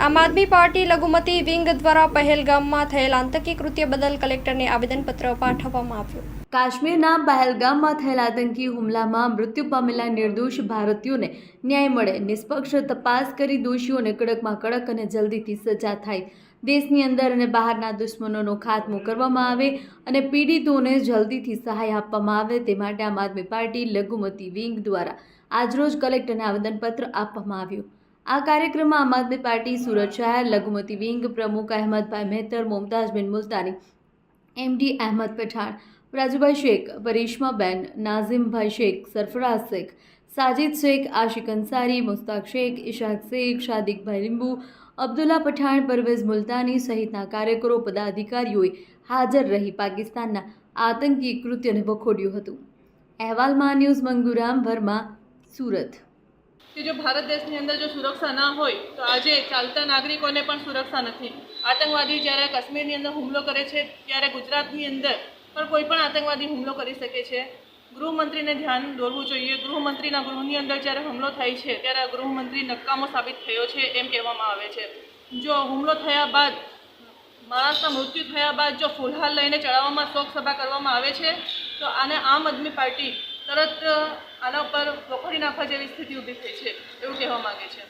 આમ આદમી પાર્ટી લઘુમતી વિંગ દ્વારા પહેલગામમાં થયેલ આતંકી કૃત્ય બદલ કલેક્ટરને આવેદનપત્ર પાઠવવામાં આવ્યું। કાશ્મીરના પહેલગામમાં થયેલ આતંકી હુમલામાં મૃત્યુ પામેલા નિર્દોષ ભારતીયોને ન્યાય મળે, નિષ્પક્ષ તપાસ કરી દોષીઓને કડકમાં કડક અને જલ્દીથી સજા થાય, દેશની અંદર અને બહારના દુશ્મનોનો ખાત્મો કરવામાં આવે અને પીડિતોને જલ્દીથી સહાય આપવામાં આવે તે માટે આમ આદમી પાર્ટી લઘુમતી વિંગ દ્વારા આજરોજ કલેક્ટરને આવેદનપત્ર આપવામાં આવ્યું। આ કાર્યક્રમમાં આમ આદમી પાર્ટી સુરત શહેર લઘુમતી વિંગ પ્રમુખ અહેમદભાઈ મહેતર, મુમતાઝબેન મુલતાની, એમડી અહેમદ પઠાણ, રાજુભાઈ શેખ, પરિશ્માબેન, નાઝિમભાઈ શેખ, સરફરાઝ શેખ, સાજિદ શેખ, આશિક અંસારી, મુસ્તાક શેખ, ઇશાક શેખ, શાદિકભાઈ લીંબુ, અબ્દુલ્લા પઠાણ, પરવેઝ મુલતાની સહિતના કાર્યકરો પદાધિકારીઓએ હાજર રહી પાકિસ્તાનના આતંકી કૃત્યને વખોડ્યું હતું। અહેવાલમાં ન્યૂઝ મંગુરામ વર્મા, સુરત। कि जो भारत देश ની અંદર जो सुरक्षा ना हो तो आज चालता नागरिकों ने पण सुरक्षा नहीं। आतंकवादी જ્યારે કાશ્મીરની અંદર હુમલો કરે છે ત્યારે ગુજરાતની અંદર પણ કોઈ પણ આતંકવાદી હુમલો કરી શકે છે। ગૃહમંત્રીને ધ્યાન દોરવું જોઈએ। ગૃહમંત્રીના ગૃહની અંદર જ્યારે હુમલો થાય છે ત્યારે ગૃહમંત્રી નકામો સાબિત થયો છે એમ કહેવામાં આવે છે। જો હુમલો થયા બાદ માણસના મૃત્યુ થયા બાદ જો ફૂલહાર લઈને ચડાવવામાં શોક સભા કરવામાં આવે છે તો આને આમ આદમી પાર્ટી તરત આના ઉપર વખોડી નાખવા જેવી સ્થિતિ ઊભી થઈ છે એવું કહેવા માગે છે।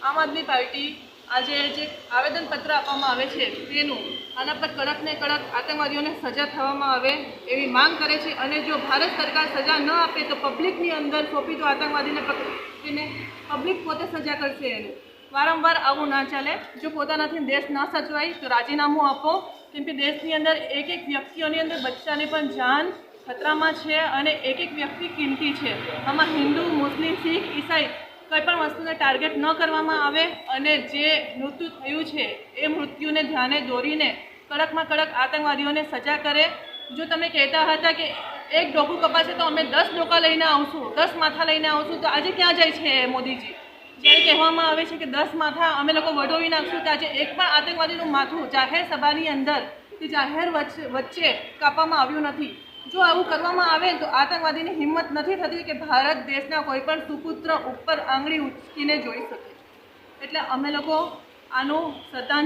આમ આદમી પાર્ટી આજે જે આવેદનપત્ર આપવામાં આવે છે તેનું આના પર કડક ને કડક આતંકવાદીઓને સજા થવામાં આવે એવી માંગ કરે છે અને જો ભારત સરકાર સજા ન આપે તો પબ્લિકની અંદર સોંપી દો આતંકવાદીને પકડીને પબ્લિક પોતે સજા કરશે એનું। વારંવાર આવું ના ચાલે। જો પોતાનાથી દેશ ના સચવાય તો રાજીનામું આપો, કેમ કે દેશની અંદર એક એક વ્યક્તિઓની અંદર બચ્ચાની પણ જાન ખતરામાં છે અને એક એક વ્યક્તિ કિંમતી છે। આમાં હિન્દુ, મુસ્લિમ, શીખ, ઈસાઈ કોઈ પણ વસ્તુને ટાર્ગેટ ન કરવામાં આવે અને જે મૃત્યુ થયું છે એ મૃત્યુને ધ્યાને દોરીને કડકમાં કડક આતંકવાદીઓને સજા કરે। જો તમે કહેતા હતા કે એક ડોકું કપાશે તો અમે 10 ડોકા લઈને આવશું, 10 માથા લઈને આવશું, તો આજે ક્યાં જાય છે મોદીજી? જ્યારે કહેવામાં આવે છે કે 10 માથા અમે લોકો વઢોવી નાખશું તો આજે એક પણ આતંકવાદીનું માથું જાહેર સભાની અંદર કે જાહેર વચ્ચે કાપવામાં આવ્યું નથી। જો આવું કરવામાં આવે તો આતંકવાદીની હિંમત નથી થતી કે ભારત દેશના કોઈ પણ સુપુત્ર ઉપર આંગળી ઉચકીને જોઈ શકે। એટલે અમે લોકો આનું શ્રદ્ધાંજલિ